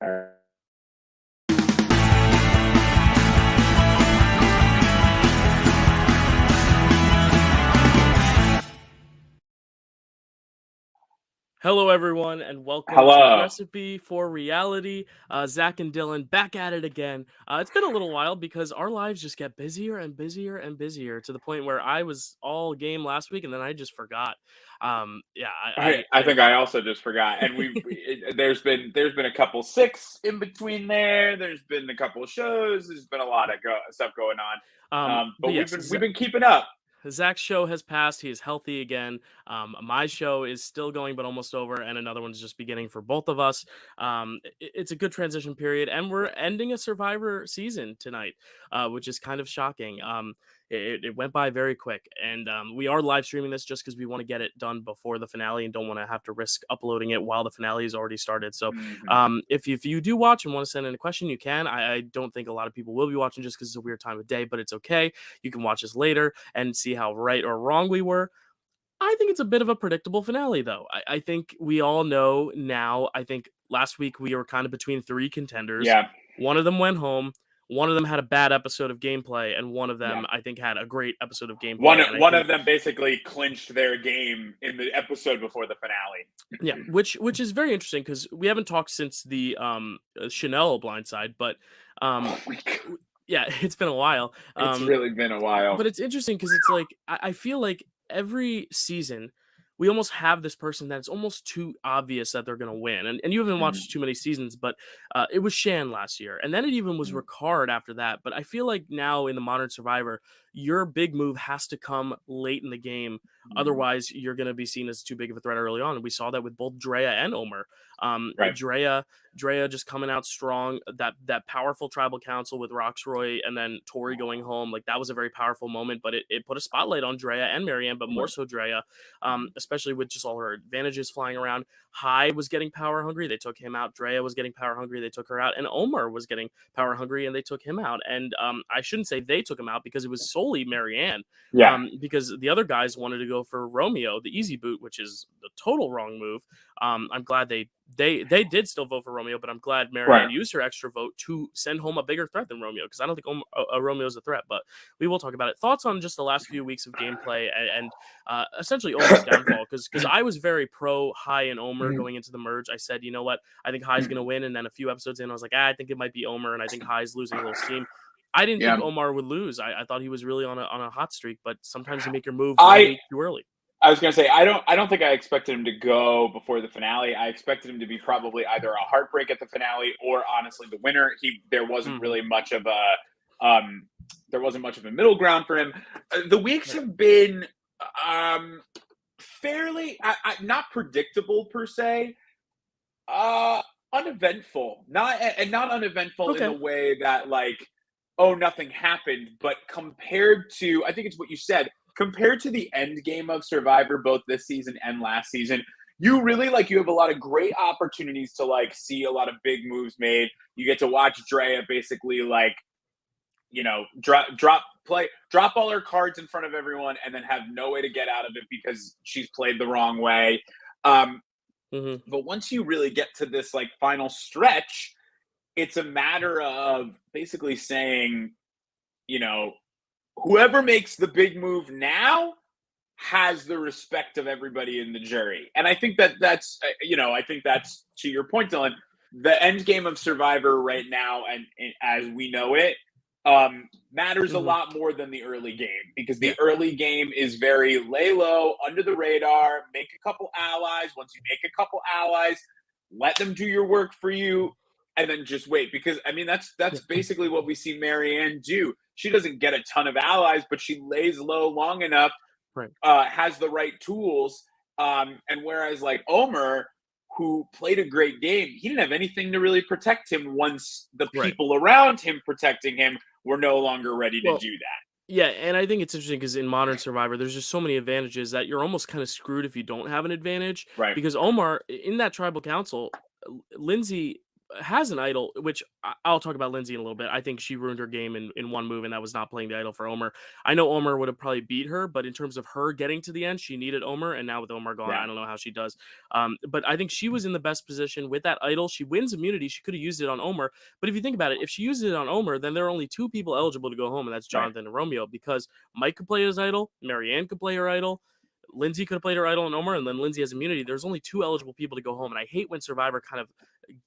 All right. Hello, everyone, and welcome to Hello. Recipe for Reality. Zach and Dylan back at it again. It's been a little while because our lives just get busier and busier and busier to the point where I was all game last week and then I just forgot. Yeah, I think I also just forgot, and there's been a couple six in between there. There's been a couple shows. There's been a lot of stuff going on, but but we've yes, been we've been keeping up. Zach's show has passed. He is healthy again. My show is still going, but almost over, and another one's just beginning for both of us. It's a good transition period, and we're ending a Survivor season tonight, which is kind of shocking. It went by very quick, and we are live streaming this just because we want to get it done before the finale and don't want to have to risk uploading it while the finale has already started. So, Mhm. if you do watch and want to send in a question, you can. I don't think a lot of people will be watching just because it's a weird time of day, but it's okay. You can watch us later and see how right or wrong we were. I think it's a bit of a predictable finale, though. I think we all know now. I think last week we were kind of between three contenders. Yeah, One of them went home. One of them had a bad episode of gameplay, and one of yeah. them, I think, had a great episode of One gameplay. And I one think, of them basically clinched their game in the episode before the yeah, finale. which is very interesting because we haven't talked since the Chanel blindside, but um, Oh my god, yeah, it's been a while. it's really been a while. But it's interesting because it's like I feel like every season we almost have this person that's almost too obvious that they're gonna win. And you haven't Mhm, watched too many seasons, but it was Shan last year, and then it even was mhm, Ricard after that. But I feel like now in the modern Survivor, your big move has to come late in the game. mhm. Otherwise, you're going to be seen as too big of a threat early on. And we saw that with both Drea and Omer. Right. Drea just coming out strong. That powerful tribal council with Roxroy and then Tori going home, like that was a very powerful moment. But it put a spotlight on Drea and Marianne, but more Right. so Drea, Mhm. especially with just all her advantages flying around. High was getting power hungry. They took him out. Drea was getting power hungry. They took her out. And Omer was getting power hungry, and they took him out. And I shouldn't say they took him out because it was solely Marianne. Yeah. Because the other guys wanted to go for Romeo, the easy boot, which is the total wrong move. I'm glad they did still vote for Romeo, but I'm glad Right. Marianne used her extra vote to send home a bigger threat than Romeo because I don't think Romeo's a threat. But we will talk about it. Thoughts on just the last few weeks of gameplay and essentially Omer's downfall? Because I was very pro High and Omer Mhm, going into the merge. I said, you know what, I think High's going to mhm. win, and then a few episodes in, I was like, I think it might be Omer, and I think High's losing a little steam. I didn't think Yeah. Omar would lose. I thought he was really on a hot streak, but sometimes you make your move one I week too early. I was gonna say I don't think I expected him to go before the finale. I expected him to be probably either a heartbreak at the finale or honestly the winner. He Hmm. um there wasn't much of a middle ground for him. The weeks Right. have been um fairly not predictable per se. Uneventful. Not uneventful in the Okay. way that like, oh, nothing happened, but compared to I think it's what you said, compared to the end game of Survivor both this season and last season, you really like you have a lot of great opportunities to like see a lot of big moves made. You get to watch Drea basically like, drop all her cards in front of everyone and then have no way to get out of it because she's played the wrong way. Um, Hmm. but once you really get to this like final stretch, it's a matter of basically saying, you know, whoever makes the big move now has the respect of everybody in the jury. And I think I think that's to your point, Dylan, the end game of Survivor right now, and as we know it, matters a Hmm. lot more than the early game because the Yeah. early game is very lay low, under the radar, make a couple allies. Once you make a couple allies, let them do your work for you, and then just wait. Because I mean, Yeah. that's basically what we see Marianne do. She doesn't get a ton of allies, but she lays low long enough, Right. has the right tools. And whereas like Omer, who played a great game, he didn't have anything to really protect him once the Right. people around him protecting him were no longer ready to Well, do that. yeah, and I think it's interesting because in Modern Survivor, there's just so many advantages that you're almost kind of screwed if you don't have an advantage. Right. Because Omar, in that tribal council, Lindsay has an idol, which I'll talk about Lindsay in a little bit. I think she ruined her game in one move, and that was not playing the idol for Omer. I know Omer would have probably beat her, but in terms of her getting to the end, she needed Omer, and now with Omer gone, Yeah. I don't know how she does. But I think she was in the best position with that idol. She wins immunity. She could have used it on Omer, but if you think about it, if she used it on Omer, then there are only two people eligible to go home, and that's Right. Jonathan and Romeo, because Mike could play his idol, Marianne could play her idol. Lindsay could have played her idol and Omer, and then Lindsay has immunity. There's only two eligible people to go home, and I hate when Survivor kind of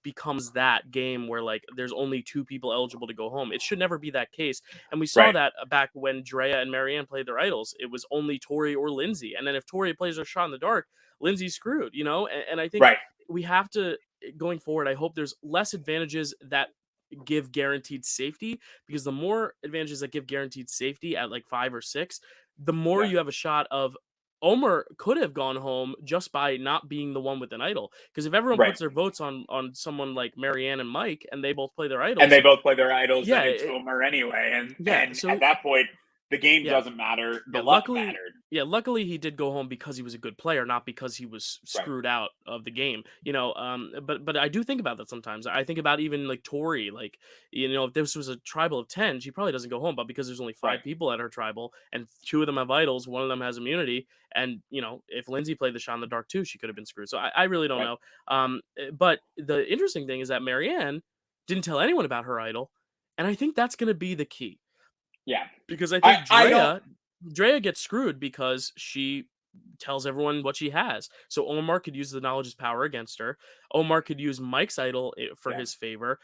becomes that game where like there's only two people eligible to go home. It should never be that case. And we saw Right. that back when Drea and Marianne played their idols. It was only Tori or Lindsay. And then if Tori plays her shot in the dark, Lindsay's screwed, you know? And I think Right. we have to, going forward, I hope there's less advantages that give guaranteed safety, because the more advantages that give guaranteed safety at like 5 or 6, the more Yeah. you have a shot of Omer could have gone home just by not being the one with an idol. Because if everyone Right. puts their votes on someone like Marianne and Mike, and they both play their And idols, they both play their idols, yeah, then it's Omer anyway. yeah. And So at that point, the game yeah, doesn't matter. The yeah. luck Luckily, mattered. luckily he did go home because he was a good player, not because he was Right. screwed out of the game. But I do think about that sometimes. I think about even like Tori, like if this was a tribal of 10, she probably doesn't go home, but because there's only Right. 5 people at her tribal and two of them have idols, one of them has immunity, and if Lindsay played the shot in the dark too, she could have been screwed. So I really don't Right. know. But the interesting thing is that Marianne didn't tell anyone about her idol, and I think that's going to be the key, Yeah. because I I think I don't. Drea gets screwed because she tells everyone what she has. So Omar could use the knowledge as power against her. Omar could use Mike's idol for Yeah. his favor.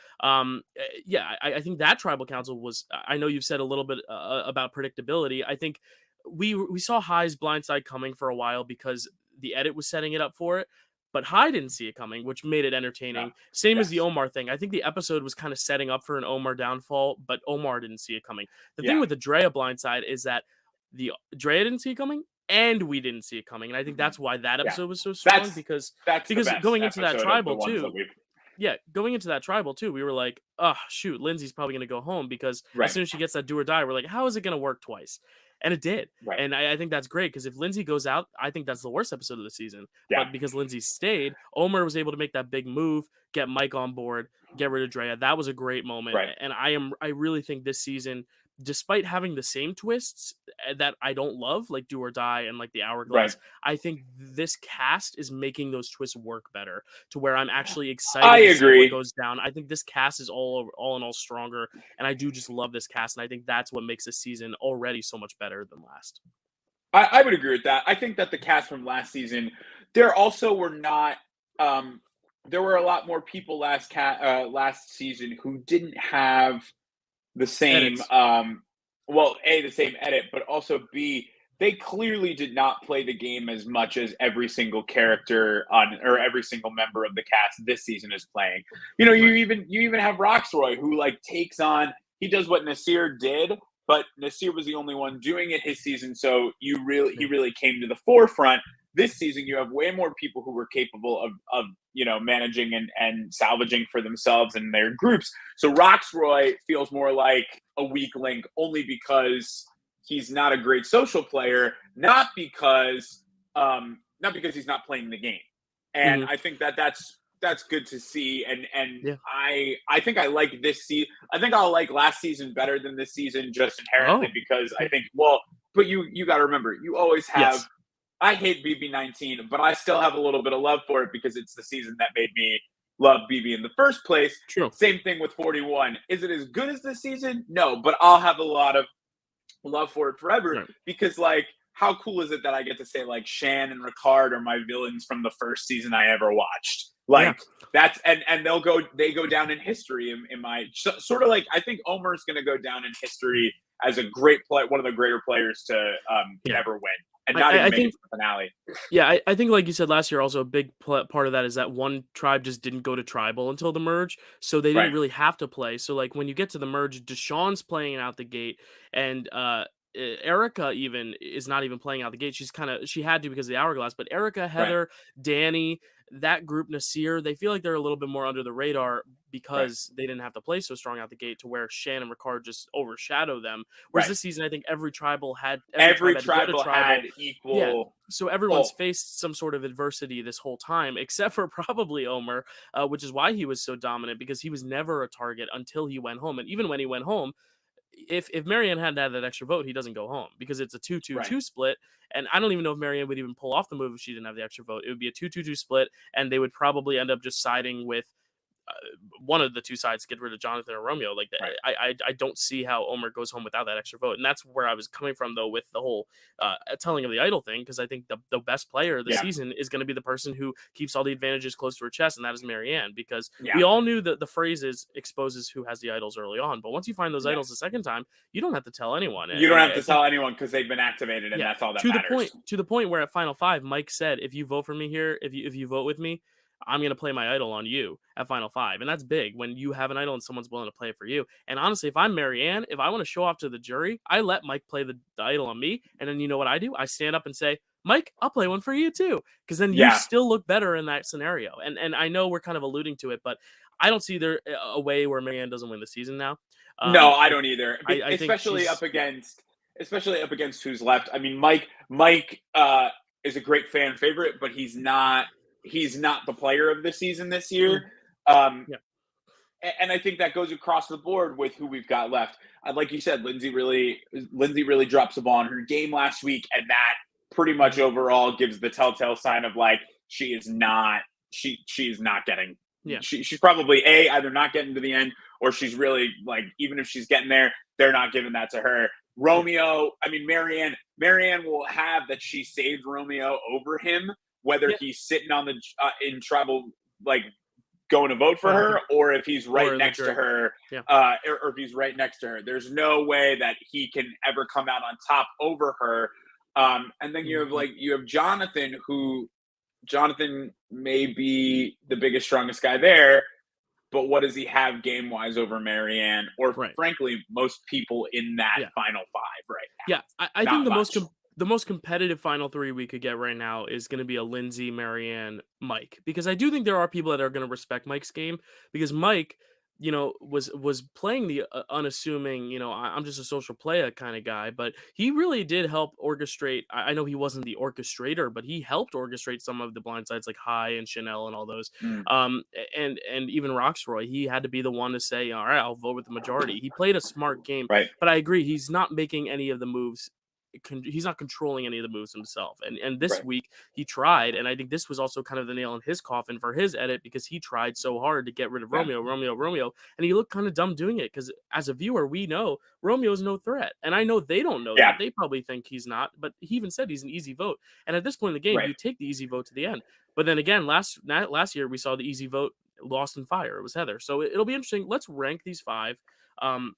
Yeah, I think that tribal council was. I know you've said a little bit about predictability. I think we saw High's blindside coming for a while because the edit was setting it up for it. But High didn't see it coming, which made it No. entertaining. Same as the Yes. Omar thing. I think the episode was kind of setting up for an Omar downfall, but Omar didn't see it coming. The thing Yeah. with the Drea blindside is that the Drea didn't see it coming, and we didn't see it coming, and I think Mhm. that's why that Yeah. episode was so strong, That's because that's the best going into that episode of the tribal ones that too, we've. yeah, going into that tribal too, we were like, oh shoot, Lindsay's probably gonna go home, because as Right. soon as she gets that do or die, we're like, how is it gonna work twice? And it did. Right. And I think that's great, because if Lindsay goes out, I think that's the worst episode of the season. Yeah. But because Lindsay stayed, Omer was able to make that big move, get Mike on board, get rid of Drea. That was a great moment. Right. And I really think this season, despite having the same twists that I don't love, like do or die and like the Right. hourglass, I think this cast is making those twists work better, to where I'm actually I excited to see what agree. goes down. I think this cast is all in all stronger, and I do just love this cast, and I think that's what makes this season already so much better than last. I would agree with that. I think that the cast from last season, there also were not. There were a lot more people last season who didn't have the same. Edits. Well, a the same edit, but also b they clearly did not play the game as much as every single character on or every single member of the cast this season is playing. You Right. even have Roxroy who like takes on. He does what Nasir did, but Nasir was the only one doing it his season, so he Yeah. really came to the forefront. This season, you have way more people who were capable of managing and salvaging for themselves and their groups. So Roxroy feels more like a weak link only because he's not a great social player, not because he's not playing the game. And Mhm. I think that's good to see. And Yeah. I think I like this season. I think I'll like last season better than this season just inherently Oh. because I think but you got to remember you always have. Yes. I hate BB19, but I still have a little bit of love for it because it's the season that made me love BB in the first place. True. Same thing with 41. Is it as good as this season? No, but I'll have a lot of love for it forever Right. because, like, how cool is it that I get to say, like, Shan and Ricard are my villains from the first season I ever watched? Yeah. Like, that's, and they go down in history in my, sort of like, I think Omer's going to go down in history as a great one of the greater players to Yeah. never win. And not even make it to the finale. Yeah, I think, like you said last year, also a big part of that is that one tribe just didn't go to tribal until the merge, so they didn't Right. really have to play. So, like, when you get to the merge, Deshaun's playing out the gate, and Erica even is not even playing out the gate. She had to because of the hourglass. But Erica, Right. Heather, Danny, that group, Nasir, they feel like they're a little bit more under the radar Right. because they didn't have to play so strong out the gate to where Shan and Ricard just overshadow them. Whereas Right. this season, I think every tribe Every had to go to tribal had tribal. Yeah. equal So everyone's pull. faced some sort of adversity this whole time, except for probably Omer, which is why he was so dominant because he was never a target until he went home. And even when he went home, if Marianne hadn't had that extra vote, he doesn't go home because it's a 2 2 Right. 2 split. And I don't even know if Marianne would even pull off the move if she didn't have the extra vote. It would be a 2 2 2 split, and they would probably end up just siding with uh, one of the two sides to get rid of Jonathan or Romeo. Like Right. I don't see how Omer goes home without that extra vote, and that's where I was coming from though with the whole telling of the idol thing, because I think the best player of the Yeah. season is going to be the person who keeps all the advantages close to her chest, and that is Marianne, because Yeah. we all knew that the phrase is exposes who has the idols early on, but once you find those idols the Yes. second time, you don't have to tell anyone, You don't and have I to think tell anyone because they've been activated, and yeah, that's all that matters. to the point where at Final Five, Mike said, "If you vote for me here, if you vote with me, I'm gonna play my idol on you at Final Five," and that's big when you have an idol and someone's willing to play it for you. And honestly, if I'm Marianne, if I want to show off to the jury, I let Mike play the idol on me, and then you know what I do? I stand up and say, "Mike, I'll play one for you too," because then you Yeah. still look better in that scenario. And I know we're kind of alluding to it, but I don't see there a way where Marianne doesn't win the season now. No, Um, I I don't either. I think she's yeah. Especially up against who's left. I mean, Mike is a great fan favorite, but he's not the player of the season this year. Mm, Um, yeah. and I think that goes across the board with who we've got left. Like you said, Lindsay really drops the ball in her game last week, and that pretty much Mhm. overall gives the telltale sign of like she's not getting. Yeah. She's probably either not getting to the end, or she's really like, even if she's getting there, they're not giving that to her. Yeah. Romeo, I mean, Marianne will have that she saved Romeo over him, whether Yeah. he's sitting on the in tribal, like going to vote for Final her, or if he's or right in the next to jury. her, Yeah. or if he's right next to her. There's no way that he can ever come out on top over her. And then Mhm. you have Jonathan may be the biggest, strongest guy there, but what does he have game wise over Marianne, or Right. frankly, most people in that Yeah. final five right Yeah. I now? think Not much. the most competitive final three we could get right now is going to be a Lindsay, Marianne, Mike, because I do think there are people that are going to respect Mike's game, because Mike, was playing the unassuming, I'm just a social player kind of guy, but he really did help orchestrate. I know he wasn't the orchestrator, but he helped orchestrate some of the blind sides like High and Chanel and all those. Mm, And even Roxroy, he had to be the one to say, all right, I'll vote with the majority. He played a smart game, right, but I agree, he's not making any of the moves. He's not controlling any of the moves himself. And this right, week he tried, and I think this was also kind of the nail in his coffin for his edit, because he tried so hard to get rid of yeah, Romeo, and he looked kind of dumb doing it. Because as a viewer, we know Romeo's no threat, and I know they don't know yeah, that. They probably think he's not, but he even said he's an easy vote. And at this point in the game, right, you take the easy vote to the end. But then again, last year we saw the easy vote lost in fire. It was Heather. So it'll be interesting. Let's rank these five. Um,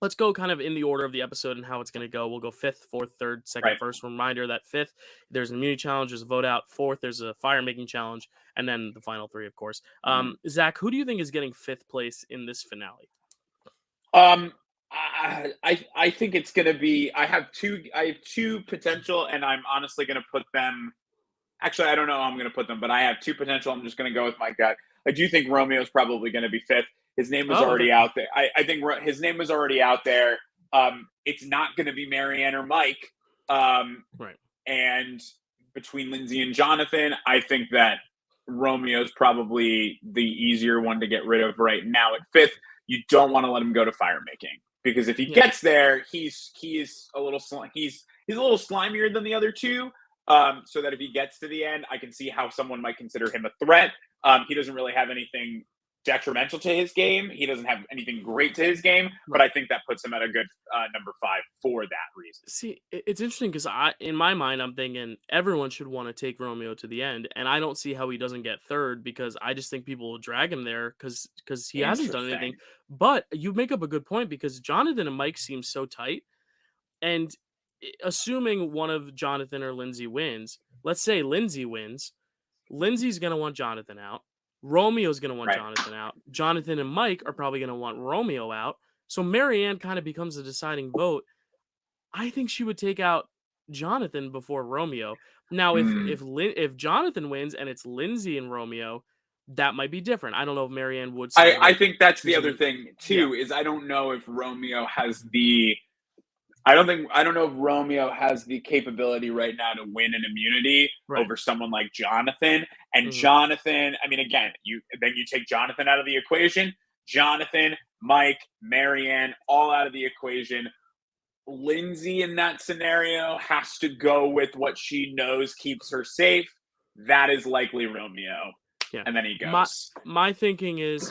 let's go kind of in the order of the episode and how it's going to go. We'll go fifth, fourth, third, second, right. first. Reminder that fifth, there's an immunity challenge, there's a vote out. Fourth, there's a fire making challenge, and then the final three, of course. Mhm. Zach, who do you think is getting fifth place in this finale? Um, I think it's gonna be. I have two potential, and I'm honestly gonna put them. Actually, I don't know how I'm gonna put them, but I have two potential. I'm just gonna go with my gut. I do think Romeo's probably gonna be fifth. His name was Oh, okay. already out there. I think his name was already out there. It's not gonna be Marianne or Mike. Um, Right. and between Lindsay and Jonathan, I think that Romeo's probably the easier one to get rid of right now at fifth. You don't want to let him go to fire making, because if he Yeah. gets there, he's a little he's a little slimier than the other two. So that if he gets to the end, I can see how someone might consider him a threat. He doesn't really have anything detrimental to his game. He doesn't have anything great to his game, but Right. I think that puts him at a good number five for that reason. See, it's interesting because in my mind, I'm thinking everyone should want to take Romeo to the end, and I don't see how he doesn't get third, because I just think people will drag him there because he hasn't done anything. Interesting. But you make up a good point, because Jonathan and Mike seem so tight. And assuming one of Jonathan or Lindsay wins, let's say Lindsay wins, Lindsay's going to want Jonathan out. Romeo's going to want Right. Jonathan out. Jonathan and Mike are probably going to want Romeo out. So Marianne kind of becomes the deciding vote. I think she would take out Jonathan before Romeo. Now, Mm. if Jonathan wins and it's Lindsay and Romeo, that might be different. I don't know if Marianne would I still think that's the choose other him. thing Yeah, too, is I don't know if Romeo has the I don't know if Romeo has the capability right now to win an immunity right. over someone like Jonathan. And Mhm. Jonathan, I mean, again, you take Jonathan out of the equation. Jonathan, Mike, Marianne, all out of the equation. Lindsay in that scenario has to go with what she knows keeps her safe. That is likely Romeo. Yeah. And then he My goes. my thinking is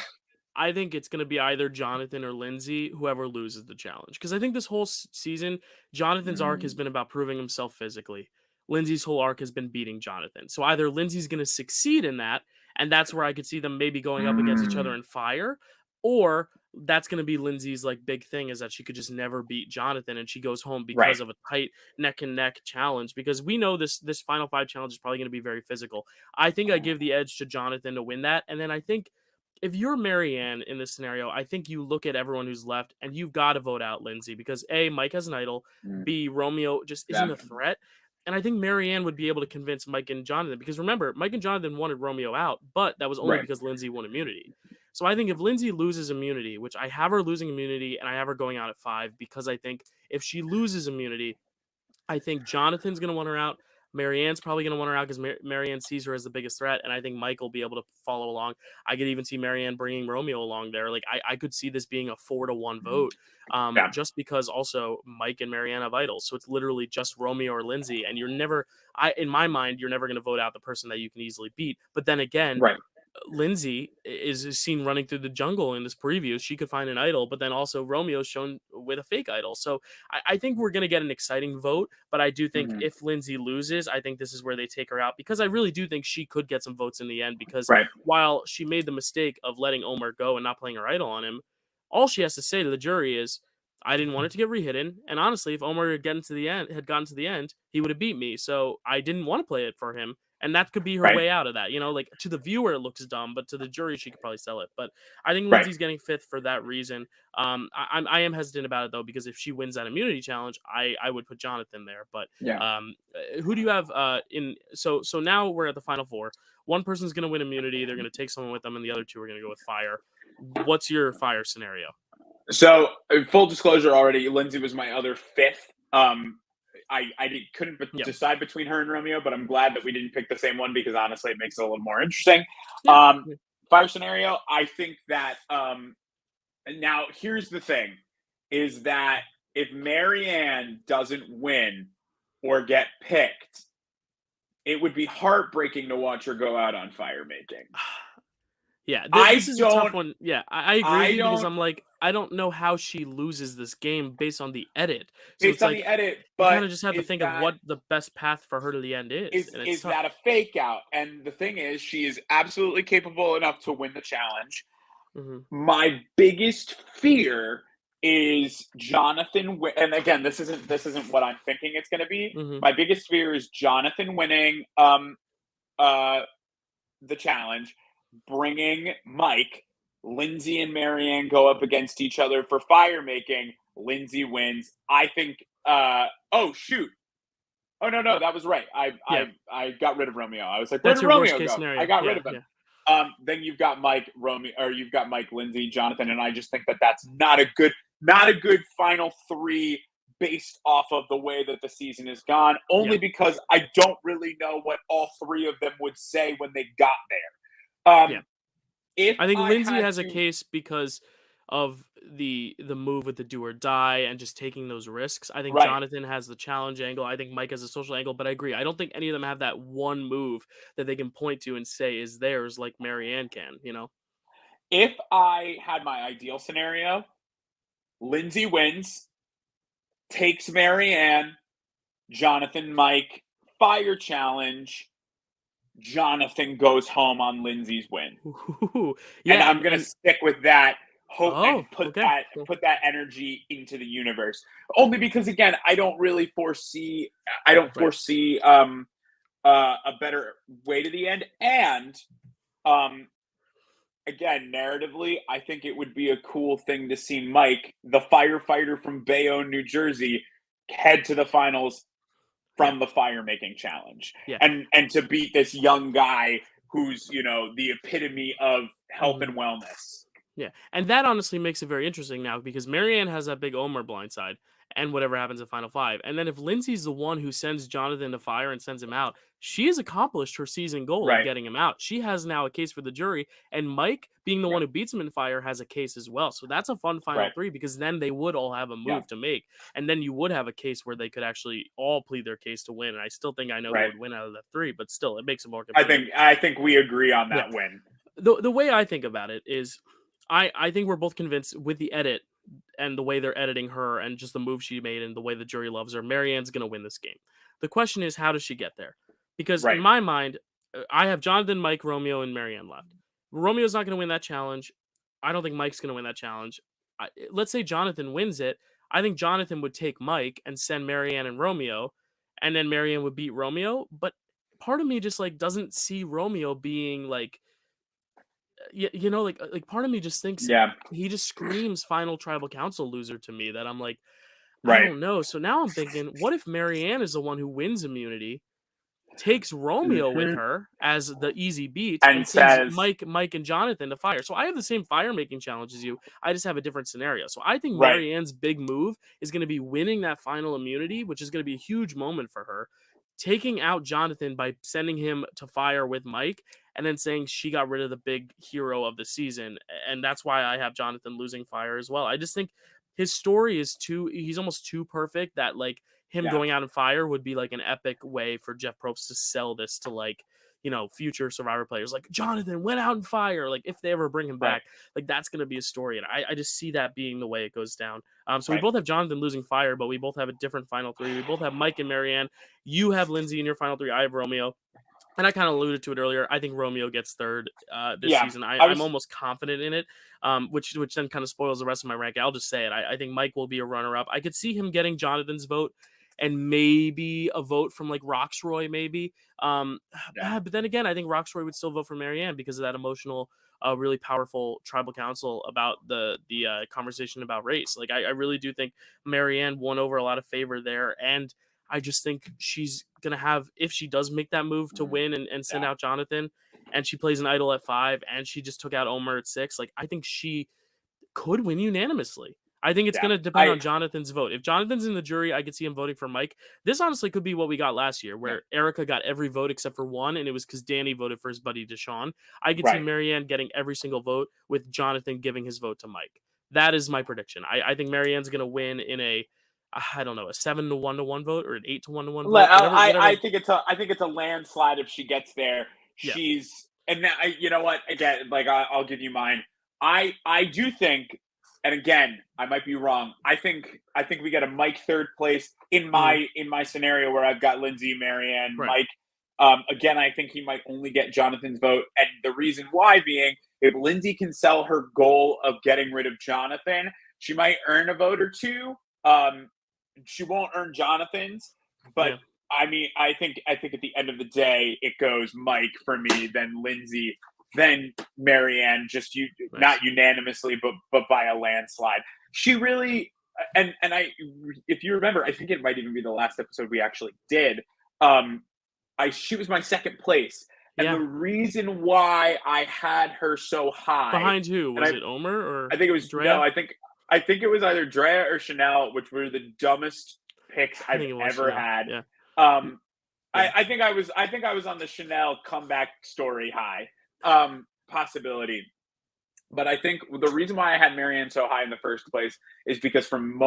I think it's gonna be either Jonathan or Lindsay, whoever loses the challenge. Because I think this whole season, Jonathan's arc has Mm, been about proving himself physically. Lindsay's whole arc has been beating Jonathan. So either Lindsay's gonna succeed in that, and that's where I could see them maybe going up against each other mm, in fire, or that's gonna be Lindsay's like big thing is that she could just never beat Jonathan and she goes home right. because of a tight neck and neck challenge. Because we know this final five challenge is probably gonna be very physical. I think I give the edge to Jonathan to win that. And then I think if you're Marianne in this scenario, I think you look at everyone who's left and you've got to vote out Lindsay because A, Mike has an idol, Mm, B, Romeo just isn't that, a threat. And I think Marianne would be able to convince Mike and Jonathan because remember, Mike and Jonathan wanted Romeo out, but that was only right. because Lindsay won immunity. So I think if Lindsay loses immunity, which I have her losing immunity and I have her going out at 5 because I think if she loses immunity, I think Jonathan's going to want her out. Marianne's probably going to want her out because Marianne sees her as the biggest threat, and I think Mike will be able to follow along. I could even see Marianne bringing Romeo along there. Like I could see this being a 4-1 vote, Yeah. just because also Mike and Marianne have idols, so it's literally just Romeo or Lindsay, and you're never, I in my mind, you're never going to vote out the person that you can easily beat. But then again, Right. Lindsay is seen running through the jungle in this preview. She could find an idol, but then also Romeo's shown with a fake idol. So I think we're going to get an exciting vote. But I do think Mhm. if Lindsay loses, I think this is where they take her out because I really do think she could get some votes in the end. Because Right. while she made the mistake of letting Omar go and not playing her idol on him, all she has to say to the jury is, "I didn't want it to get rehidden." And honestly, if Omar had gotten to the end, he would have beat me. So I didn't want to play it for him, and that could be her Right. way out of that. Like to the viewer, it looks dumb, but to the jury, she could probably sell it. But I think Right. Lindsay's getting fifth for that reason. I am hesitant about it though because if she wins that immunity challenge, I would put Jonathan there. But Yeah. who do you have in? So now we're at the final four. One person's going to win immunity. They're going to take someone with them, and the other two are going to go with fire. What's your fire scenario? So, full disclosure already, Lindsay was my other fifth. Couldn't Yep. decide between her and Romeo, but I'm glad that we didn't pick the same one because honestly, it makes it a little more interesting. Yeah. Fire scenario, I think that now here's the thing is that if Marianne doesn't win or get picked, it would be heartbreaking to watch her go out on fire making. Yeah, this I is a tough don't one. Yeah, I agree with I you because don't I'm like, I don't know how she loses this game based on the edit. So based it's on the like edit, you but kind of just have to think of what the best path for her to the end is, and it's is tough. that a fake out? And the thing is, she is absolutely capable enough to win the challenge. Hmm. My biggest fear is Jonathan, and again, this isn't what I'm thinking it's going to be. Hmm. My biggest fear is Jonathan winning uh, the challenge, bringing Mike. Lindsay and Marianne go up against each other for fire making. Lindsay wins. I think. Oh shoot! Oh no, that was right. Yeah, I got rid of Romeo. I was like, where that's did your worst Romeo case go? I scenario. got rid Yeah, of him. yeah, Then you've got Mike Romeo, or you've got Mike Lindsay, Jonathan, and I just think that that's not a good final three based off of the way that the season is gone. yeah, Only because I don't really know what all three of them would say when they got there. yeah. If I think I Lindsay had has a to, case because of the move with the do or die and just taking those risks. I think right, Jonathan has the challenge angle. I think Mike has a social angle, but I agree. I don't think any of them have that one move that they can point to and say is theirs like Marianne can. if I had my ideal scenario, Lindsay wins, takes Marianne, Jonathan, Mike, fire challenge. Jonathan goes home on Lindsay's win, Ooh, and yeah, I'm gonna and stick with that hope and oh, put okay. that Cool. put that energy into the universe. Only because again, I don't really foresee. I don't Right. foresee a better way to the end, and um, again, narratively, I think it would be a cool thing to see Mike, the firefighter from Bayonne, New Jersey, head to the finals from the fire making challenge, Yeah. and to beat this young guy who's, you know, the epitome of health Mhm. and wellness. Yeah, and that honestly makes it very interesting now because Marianne has that big Omer blindside and whatever happens in Final Five. And then if Lindsay's the one who sends Jonathan to fire and sends him out, she has accomplished her season goal of Right, getting him out. She has now a case for the jury, and Mike, being the one right, who beats him in fire, has a case as well. So that's a fun final right. three because then they would all have a Yeah, move to make. And then you would have a case where they could actually all plead their case to win. And I still think I know who right. would win out of the three, but still, it makes it more competitive. I think we agree on Yeah. that win. The way I think about it is I think we're both convinced with the edit and the way they're editing her and just the move she made and the way the jury loves her, Marianne's going to win this game. The question is, how does she get there? Because in Right. my mind, I have Jonathan, Mike, Romeo, and Marianne left. Romeo's not going to win that challenge. I don't think Mike's going to win that challenge. Let's say Jonathan wins it. I think Jonathan would take Mike and send Marianne and Romeo, and then Marianne would beat Romeo. But part of me just like doesn't see Romeo being like like part of me just thinks Yeah. he just screams final tribal council loser to me that I'm like, I Right. don't know. So now I'm thinking, what if Marianne is the one who wins immunity, takes Romeo with Hmm. her as the easy beat, And and sends says, Mike, and Jonathan to fire? So I have the same fire making challenge as you. I just have a different scenario. So I think right. Marianne's big move is going to be winning that final immunity, which is going to be a huge moment for her. Taking out Jonathan by sending him to fire with Mike, and then saying she got rid of the big hero of the season. And that's why I have Jonathan losing fire as well. I just think his story is he's almost too perfect that like him Yeah. going out in fire would be like an epic way for Jeff Probst to sell this to like, future Survivor players. Like Jonathan went out in fire. Like if they ever bring him Right. back, like that's gonna be a story. And I just see that being the way it goes down. So we Right. both have Jonathan losing fire, but we both have a different final three. We both have Mike and Marianne. You have Lindsay in your final three. I have Romeo. And I kind of alluded to it earlier. I think Romeo gets third this Yeah. season. I I'm was, almost confident in it, which then kind of spoils the rest of my ranking. I'll just say it. I think Mike will be a runner up. I could see him getting Jonathan's vote and maybe a vote from like Roxroy, maybe. yeah. But then again, I think Roxroy would still vote for Marianne because of that emotional, really powerful tribal council about the conversation about race. Like I really do think Marianne won over a lot of favor there, and I just think she's gonna have, if she does make that move to Mhm. win and send Yeah. out Jonathan, and she plays an idol at 5, and she just took out Omer at 6. Like I think she could win unanimously. I think it's Yeah. gonna depend I, on Jonathan's vote. If Jonathan's in the jury, I could see him voting for Mike. This honestly could be what we got last year, yeah. where Erica got every vote except for one, and it was because Danny voted for his buddy Deshaun. I could see Right. Marianne getting every single vote with Jonathan giving his vote to Mike. That is my prediction. I think Marianne's gonna win in a, I don't know, a 7 to 1 vote or an 8 to 1 vote, I whatever. think it's a landslide if she gets there. Yeah. She's and now, you know what? Again, like I'll give you mine. I do think, and again, I might be wrong. I think we get a Mike third place in Mhm. my scenario where I've got Lindsay, Marianne, Right. Mike. Again, I think he might only get Jonathan's vote, and the reason why being if Lindsay can sell her goal of getting rid of Jonathan, she might earn a vote or two. Um, she won't earn Jonathan's, but Yeah. I mean, I think at the end of the day, it goes Mike for me, then Lindsay, then Marianne, just Nice. not unanimously, but by a landslide. She really and I, if you remember, I think it might even be the last episode we actually did. Um, she was my second place, and the Yeah. reason why I had her so high, Behind who? and Was it Omer or I think it was no, Drea? I think it was either Drea or Chanel, which were the dumbest picks I I've think it was ever Chanel. had. Yeah. Y Um, yeah. I think I was on the Chanel comeback story high possibility. But I think the reason why I had Marianne so high in the first place is because from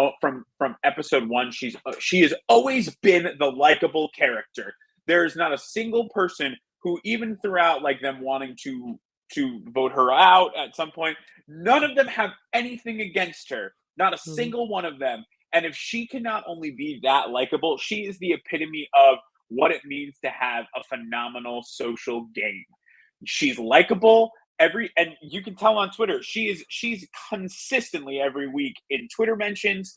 episode one, she has always been the likable character. There is not a single person who, even throughout like them wanting to vote her out at some point, none of them have anything against her. Not a Mhm. single one of them. And if she can not only be that likable, she is the epitome of what it means to have a phenomenal social game. She's likable and you can tell on Twitter she's consistently every week in Twitter mentions,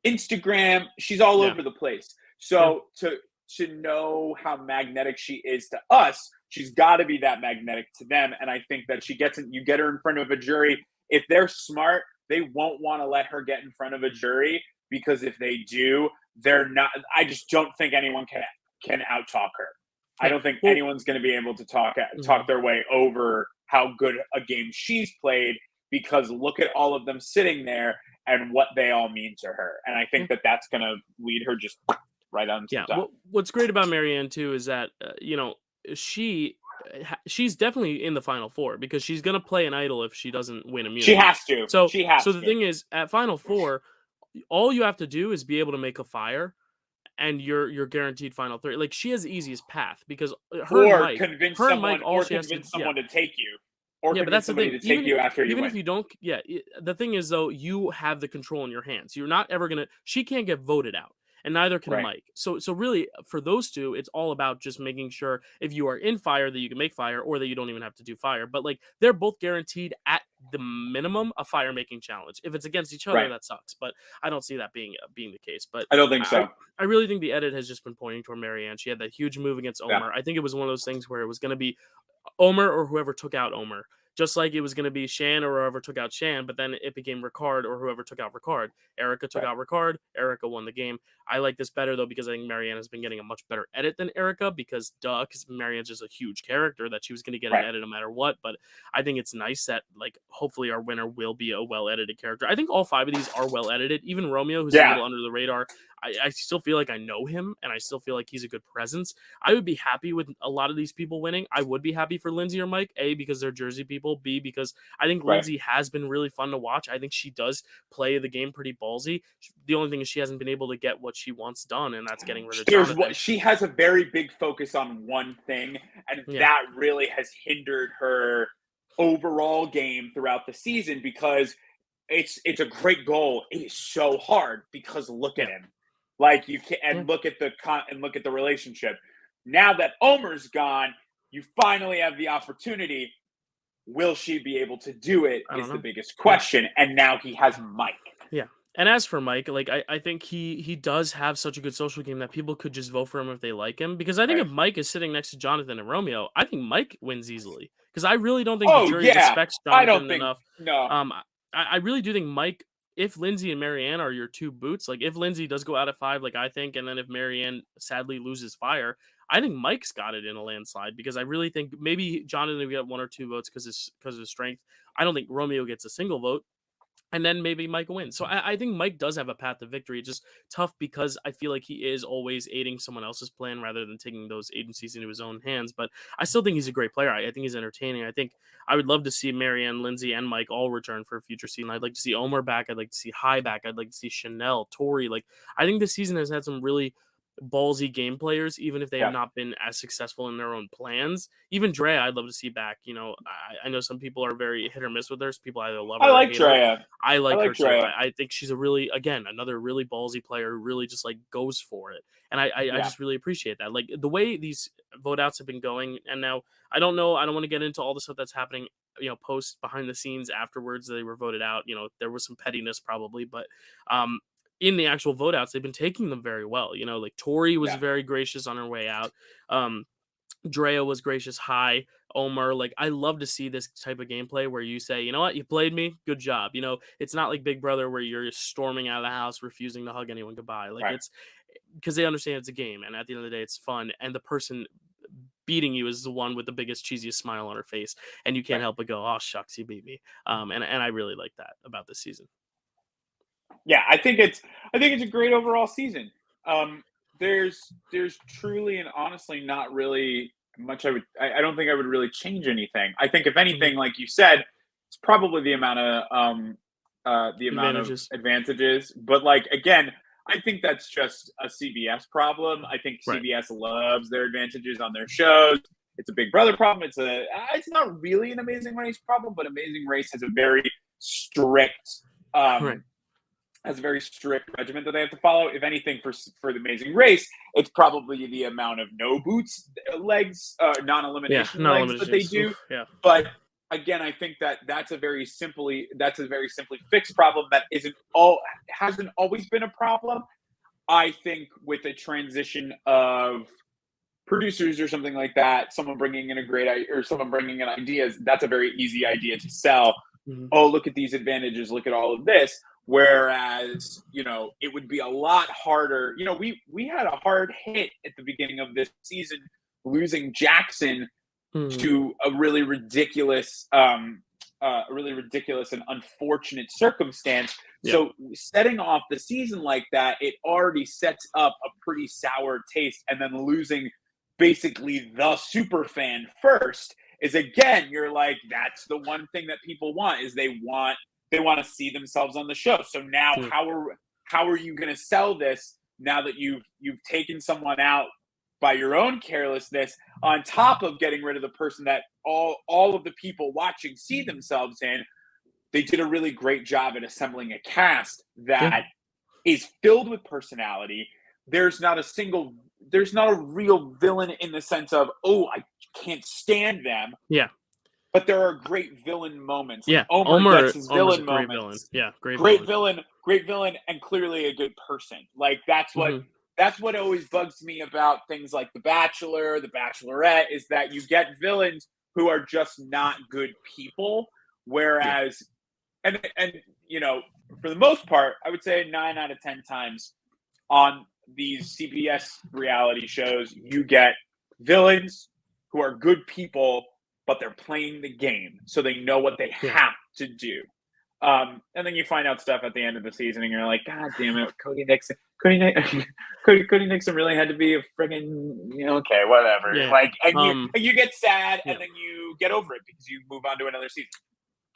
Instagram, she's all Yeah. over the place. Yeah. So to know how magnetic she is to us, she's got to be that magnetic to them. And I think that you get her in front of a jury. If they're smart, they won't want to let her get in front of a jury because if they do, they're not. I just don't think anyone can can outtalk her. I Yeah. don't think Well, anyone's going to be able to talk mhm. their way over how good a game she's played, because look at all of them sitting there and what they all mean to her. And I Yeah. think that that's going to lead her just right on to the Yeah. top. What's great about Marianne too is that she she's definitely in the final four because she's gonna play an idol if she doesn't win She immunity. has to. So She has so the to. thing is, at final four, all you have to do is be able to make a fire, and you're guaranteed final three. Like, she has the easiest path because her and Mike, all Or she has to convince someone to take you, or yeah, but convince that's the somebody thing. to take you after you Even win. if you don't, yeah, the thing is though, you have the control in your hands. You're not ever gonna. She can't get voted out, and neither can Right. Mike. So really, for those two, it's all about just making sure if you are in fire that you can make fire, or that you don't even have to do fire. But like, they're both guaranteed at the minimum a fire making challenge. If it's against each other, Right. that sucks. But I don't see that being the case. But I don't think I so. I really think the edit has just been pointing toward Marianne. She had that huge move against Yeah. Omer. I think it was one of those things where it was going to be Omer or whoever took out Omer. Just like it was going to be Shan or whoever took out Shan, but then it became Ricard or whoever took out Ricard. Erica took Right. out Ricard. Erica won the game. I like this better, though, because I think Marianne has been getting a much better edit than Erica because, because Marianne's just a huge character that she was going to get an Right. edit no matter what. But I think it's nice that, like, hopefully our winner will be a well-edited character. I think all 5 of these are well-edited. Even Romeo, who's a Yeah. little under the radar, I still feel like I know him, and I still feel like he's a good presence. I would be happy with a lot of these people winning. I would be happy for Lindsay or Mike, A, because they're Jersey people, B, because I think Right. Lindsay has been really fun to watch. I think she does play the game pretty ballsy. The only thing is she hasn't been able to get what she wants done, and that's getting rid of Jonathan. She has a very big focus on one thing, and Yeah. that really has hindered her overall game throughout the season, because it's a great goal. It is so hard because look at Yeah. him. Like, you can, Yeah. and look at the relationship. Now that Omer's gone, you finally have the opportunity. Will she be able to do it? I don't Is the know. biggest question. And now he has Mike. Yeah. And as for Mike, like I think he does have such a good social game that people could just vote for him if they like him. Because I think Right. if Mike is sitting next to Jonathan and Romeo, I think Mike wins easily. Because I really don't think the Oh jury yeah. respects I don't Jonathan think enough. no. I really do think Mike, if Lindsay and Marianne are your two boots, like if Lindsay does go out at 5, like I think, and then if Marianne sadly loses fire, I think Mike's got it in a landslide because I really think maybe Jonathan will get 1 or 2 votes because of his strength. I don't think Romeo gets a single vote. And then maybe Mike wins. So I think Mike does have a path to victory. It's just tough because I feel like he is always aiding someone else's plan rather than taking those agencies into his own hands. But I still think he's a great player. I think he's entertaining. I think I would love to see Marianne, Lindsay, and Mike all return for a future season. I'd like to see Omar back. I'd like to see High back. I'd like to see Chanel, Tori. Like, I think this season has had some really ballsy game players, even if they have Yeah. not been as successful in their own plans. Even Drea, I'd love to see back. I know some people are very hit or miss with her. Some people either love her I or like hate her. Drea. I like her too. Drea. I think she's a really, again, another really ballsy player who really just like goes for it. And I Yeah. just really appreciate that. Like the way these vote outs have been going. And now I don't know. I don't want to get into all the stuff that's happening, post behind the scenes afterwards they were voted out. There was some pettiness probably, but in the actual vote outs, they've been taking them very well. Like Tori was Yeah. very gracious on her way out. Drea was gracious. High. Omar, like I love to see this type of gameplay where you say, you know what, you played me, good job. It's not like Big Brother where you're storming out of the house, refusing to hug anyone goodbye. Like Right. it's because they understand it's a game, and at the end of the day, it's fun. And the person beating you is the one with the biggest, cheesiest smile on her face, and you can't Right. help but go, "Oh shucks, you beat me." And I really like that about this season. Yeah, I think it's a great overall season. There's truly and honestly not really much I don't think I would really change anything. I think if anything, like you said, it's probably the amount of Advantages. advantages. But like again, I think that's just a CBS problem. I think Right. CBS loves their advantages on their shows. It's a Big Brother problem. It's not really an Amazing Race problem, but Amazing Race has a very strict Right. has a very strict regimen that they have to follow. If anything, for the Amazing Race, it's probably the amount of no boots legs, non-elimination legs that they do. Oof, yeah. But again, I think that's a very simply fixed problem that hasn't always been a problem. I think with a transition of producers or something like that, someone bringing in someone bringing in ideas, that's a very easy idea to sell. Mhm. Oh, look at these advantages, look at all of this. Whereas, it would be a lot harder. We had a hard hit at the beginning of this season, losing Jackson Mhm. to a really ridiculous and unfortunate circumstance. Yeah. So setting off the season like that, it already sets up a pretty sour taste. And then losing basically the super fan first is, again, you're like, that's the one thing that people want, is they want to see themselves on the show. So now Yeah. how are you going to sell this now that you've taken someone out by your own carelessness, on top of getting rid of the person that all of the people watching see themselves in? They did a really great job at assembling a cast Yeah. that is filled with personality. There's not a real villain in the sense of, oh, I can't stand them. Yeah. But there are great villain moments. Like Yeah. Omer gets his Omer's a villain great villain. moments. Yeah, great Great villain. villain, and clearly a good person. Like that's Mhm. what always bugs me about things like The Bachelor, The Bachelorette, is that you get villains who are just not good people. Yeah. Whereas, and for the most part, I would say 9 out of 10 times on these CBS reality shows, you get villains who are good people, but they're playing the game, so they know what they Yeah. have to do. And then you find out stuff at the end of the season, and you're like, God damn it, Cody Nixon. Cody Nixon really had to be a friggin', okay, whatever. Yeah. Like, and you get sad, Yeah. and then you get over it because you move on to another season.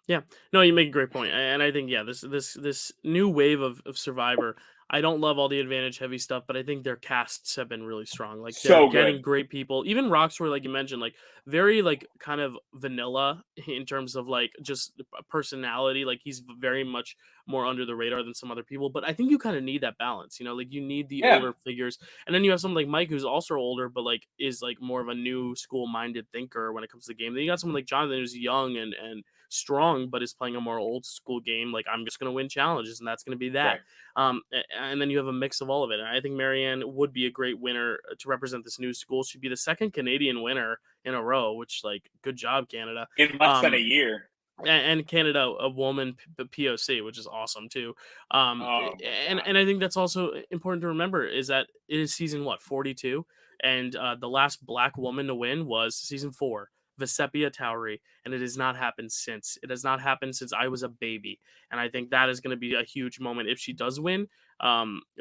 Yeah. No, you make a great point. And I think, yeah, this new wave of Survivor, I don't love all the advantage heavy stuff, but I think their casts have been really strong. Like they're So getting good. great people. Even Rockstar, like you mentioned, like very like kind of vanilla in terms of like just personality. Like he's very much more under the radar than some other people. But I think you kind of need that balance, like you need the Yeah. older figures. And then you have someone like Mike who's also older, but like is like more of a new school minded thinker when it comes to the game. Then you got someone like Jonathan who's young and strong, but is playing a more old school game. Like I'm just going to win challenges, and that's going to be that. Right. And then you have a mix of all of it. And I think Marianne would be a great winner to represent this new school. She'd be the second Canadian winner in a row, which like good job, Canada. In less than a year. And Canada, a woman POC, which is awesome too. And I think that's also important to remember is that it is season 42, and the last Black woman to win was season 4. Vesepia Towery, and it has not happened since. It has not happened since I was a baby, and I think that is going to be a huge moment if she does win,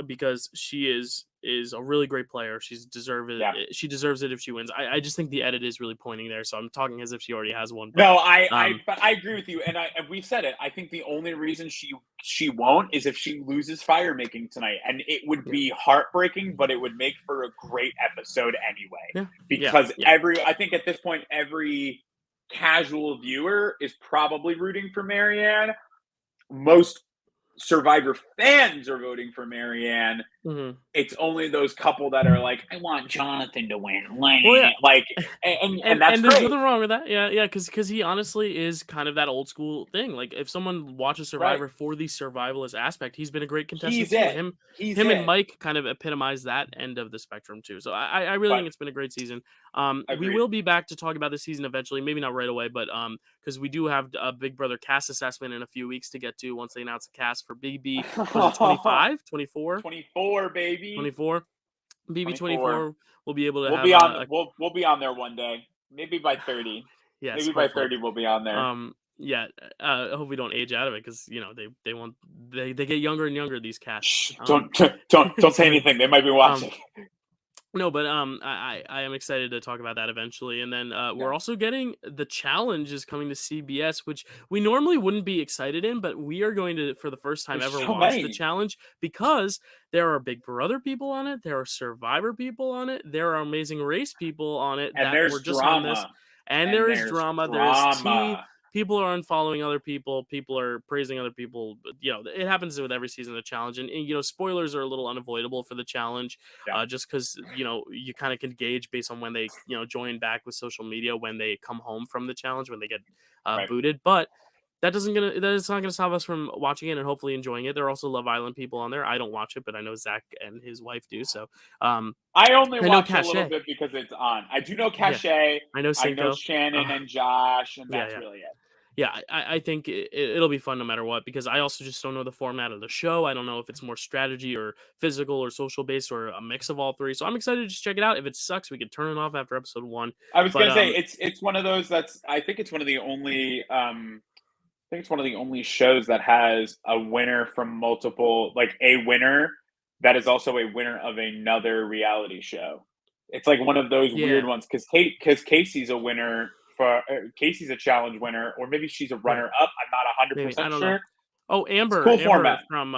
because she is a really great player. She's deserved it. Yeah. She deserves it if she wins. I just think the edit is really pointing there, so I'm talking as if she already has one. But, no, I agree with you, and we've said it. I think the only reason she won't is if she loses fire making tonight, and it would be heartbreaking, but it would make for a great episode anyway. Yeah. Because I think at this point every casual viewer is probably rooting for Marianne. Most Survivor fans are voting for Marianne. Mm-hmm. It's only those couple that are like, I want Jonathan to win. Like, and that's and there's great. nothing wrong with that. Yeah, because he honestly is kind of that old school thing. Like, if someone watches Survivor for the survivalist aspect, he's been a great contestant too. Him and Mike kind of epitomize that end of the spectrum too. So I really think it's been a great season. We will be back to talk about the season eventually, maybe not right away, but because we do have a Big Brother cast assessment in a few weeks to get to once they announce the cast for BB. Was it 25, 24? 24, baby. 24. BB 24. We'll be able to we'll be on there one day. Maybe by 30. Yes, maybe by 30 we'll be on there. I hope we don't age out of it because they get younger and younger, these casts. Shh, don't say anything. They might be watching. No, but I am excited to talk about that eventually, and then we're also getting the challenge is coming to CBS, which we normally wouldn't be excited in, but we are going to, for the first time ever, watch the challenge because there are Big Brother people on it, there are Survivor people on it, there are Amazing Race people on it, and that were just drama. on this, and there is drama. There's tea. People are unfollowing other people. People are praising other people. But, it happens with every season of the challenge. And spoilers are a little unavoidable for the challenge, just because, you kind of can gauge based on when they, join back with social media, when they come home from the challenge, when they get booted. But that is not gonna stop us from watching it and hopefully enjoying it. There are also Love Island people on there. I don't watch it, but I know Zach and his wife do. So I only watch a little bit because it's on. I do know Cachet. I know Cinco. I know Shannon and Josh, and that's really it. Yeah, I think it'll be fun no matter what, because I also just don't know the format of the show. I don't know if it's more strategy or physical or social based or a mix of all three. So I'm excited to just check it out. If it sucks, we could turn it off after episode one. I was But gonna say it's one of those that's I think it's one of the only I think it's one of the only shows that has a winner from multiple, like a winner that is also a winner of another reality show. It's like one of those weird yeah, ones because Casey's a winner for Casey's a challenge winner, or maybe she's a right. runner up. I'm not 100% Maybe I don't know. sure. Oh, It's a Amber, cool Amber format. from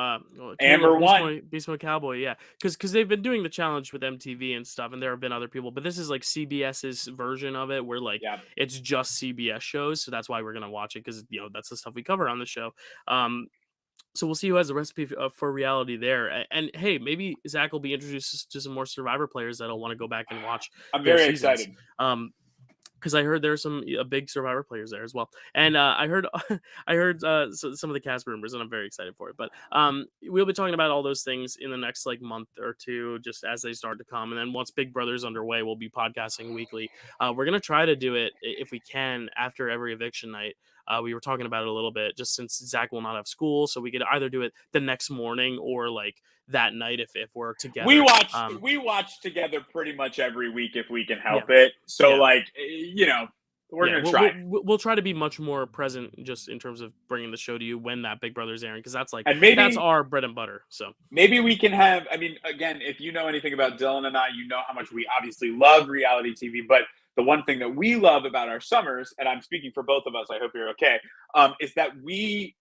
Amber Caleb won. Beast Mode Cowboy, yeah, because they've been doing the challenge with MTV and stuff, and there have been other people, but this is like CBS's version of it, where like Yeah. it's just CBS shows, so that's why we're gonna watch it because that's the stuff we cover on the show. Um, so we'll see who has the recipe for reality there, and hey, maybe Zach will be introduced to some more Survivor players that'll want to go back and watch I'm their very seasons. excited. Because I heard there's some big Survivor players there as well, and I heard I heard some of the cast rumors, and I'm very excited for it. But we'll be talking about all those things in the next like month or two, just as they start to come, and then once Big Brother's underway, we'll be podcasting weekly. We're gonna try to do it if we can after every eviction night. We were talking about it a little bit, just since Zach will not have school, so we could either do it the next morning or like that night if we're We together. watch we watch together pretty much every week if we can Yeah, help it. So yeah. like we're Yeah, gonna try. we'll try to be much more present just in terms of bringing the show to you when that Big Brother's airing, because And that's our bread and butter. So maybe we can have, I mean, again, if you know anything about Dylan and I, you know how much we obviously love reality TV, but the one thing that we love about our summers, and I'm speaking for both of us, I hope you're okay, is that we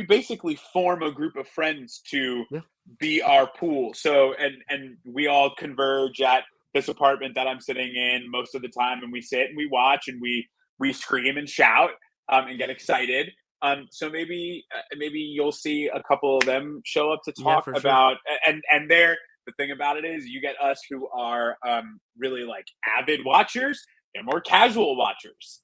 basically form a group of friends to yeah, be our pool. So and we all converge at this apartment that I'm sitting in most of the time, and we sit and we watch and we scream and shout and get excited. So maybe you'll see a couple of them show up to yeah, talk for sure. about, and they're, the thing about it is you get us who are really like avid watchers and more casual watchers.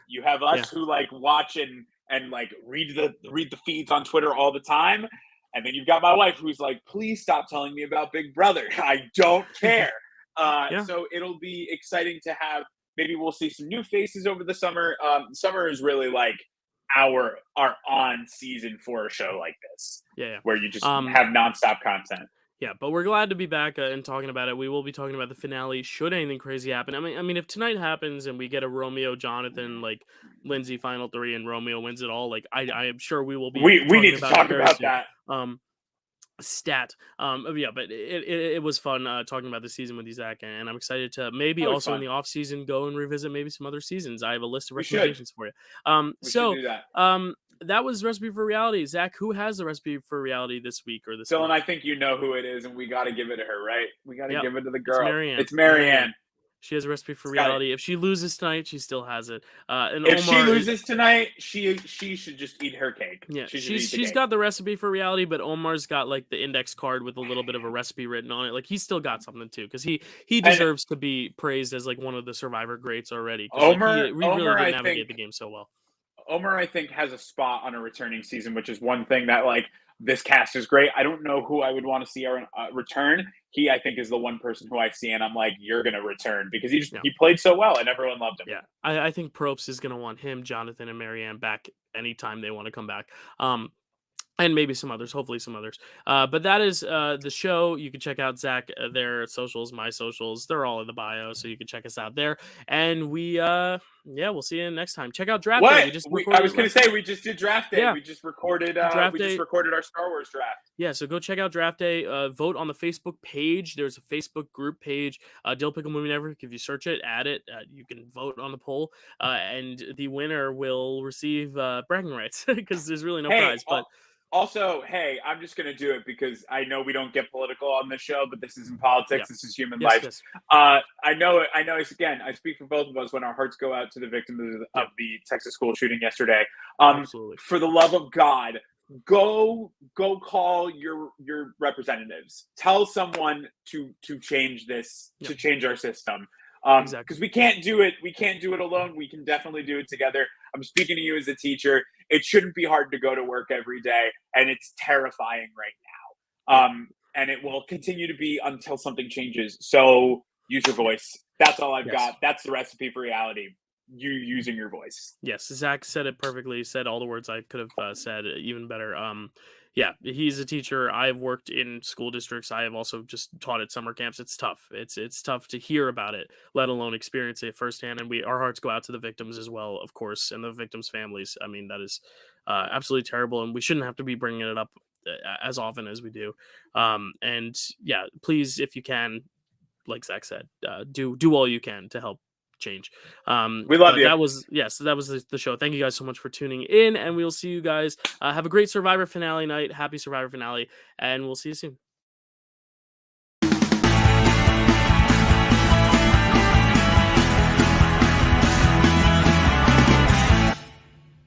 You have Yeah, us who like watch and like read the feeds on Twitter all the time. And then you've got my wife who's like, please stop telling me about Big Brother. I don't care. yeah, So it'll be exciting to have. Maybe we'll see some new faces over the summer. Summer is really like our on season for a show like this, yeah, where you just yeah. have nonstop content. Yeah, but we're glad to be back and talking about it. We will be talking about the finale should anything crazy happen. I mean, if tonight happens and we get a Romeo, Jonathan, like Lindsay final three, and Romeo wins it all, like I am sure we will be We talking need to about it talk very about soon. that. Um, stat. Yeah, but it was fun talking about the season with you, Zach, and I'm excited to maybe Always also in fun. the off season go and revisit maybe some other seasons. I have a list of We should. recommendations for you. We should So do that. that was Recipe for Reality. Zach, who has the recipe for reality this week or this Dylan, month? I think you know who it is, and we got to give it to her, right? We got to Yep, give it to the it's girl. Marianne. It's Marianne. She has a recipe for It's got it. reality. If she loses tonight, she still has it. And If she Omar, loses tonight, she should just eat her cake. yeah, She should eat the she's cake. got the recipe for reality, but Omar's got like the index card with a little bit of a recipe written on it. Like he's still got something too, because he And deserves to be praised as like one of the Survivor greats already. Because like he really Omer, did navigate the game so well. I think has a spot on a returning season, which is one thing that like this cast is great. I don't know who I would want to see return. He, I think, is the one person who I see, and I'm like, you're gonna return because Yeah, he played so well and everyone loved him. yeah. I think Probst is gonna want him, Jonathan, and Marianne back anytime they want to come back. And maybe some others, hopefully some others. But that is the show. You can check out Zach, their socials, my socials. They're all in the bio, so you can check us out there. And we'll see you next time. Check out Draft Day. What We just I recorded was gonna say, we just did draft day. Yeah, We just recorded. Draft We just Day. recorded our Star Wars draft. Yeah, so go check out Draft Day. Vote on the Facebook page. There's a Facebook group page, Dill Pickle Movie Network. If you search it, add it. You can vote on the poll, and the winner will receive bragging rights because there's really no Hey, prize. But also, hey, I'm just going to do it because I know we don't get political on this show, but this isn't politics. yeah, This is human yes, life. yes, I know. Again, I speak for both of us when our hearts go out to the victims yeah, of the Texas school shooting yesterday. absolutely. For the love of God, go call your representatives. Tell someone to change this, Yeah, to change our system. exactly. Because we can't do it. We can't do it alone. We can definitely do it together. I'm speaking to you as a teacher. It shouldn't be hard to go to work every day, and it's terrifying right Yeah. now. And it will continue to be until something changes. So use your voice. That's all I've Yes. got. That's the recipe for reality. you using your voice. Yes, Zach said it perfectly. Said all the words I could have said even better. Yeah, he's a teacher. I have worked in school districts. I have also just taught at summer camps. It's tough. It's tough to hear about it, let alone experience it firsthand. And our hearts go out to the victims as well, of course, and the victims' families. I mean, that is absolutely terrible, and we shouldn't have to be bringing it up as often as we do. And yeah, please, if you can, like Zach said, do all you can to help change. We love But you. that was that was the show. Thank you guys so much for tuning in, and we'll see you guys. Have a great Survivor finale night. Happy Survivor finale, and we'll see you soon.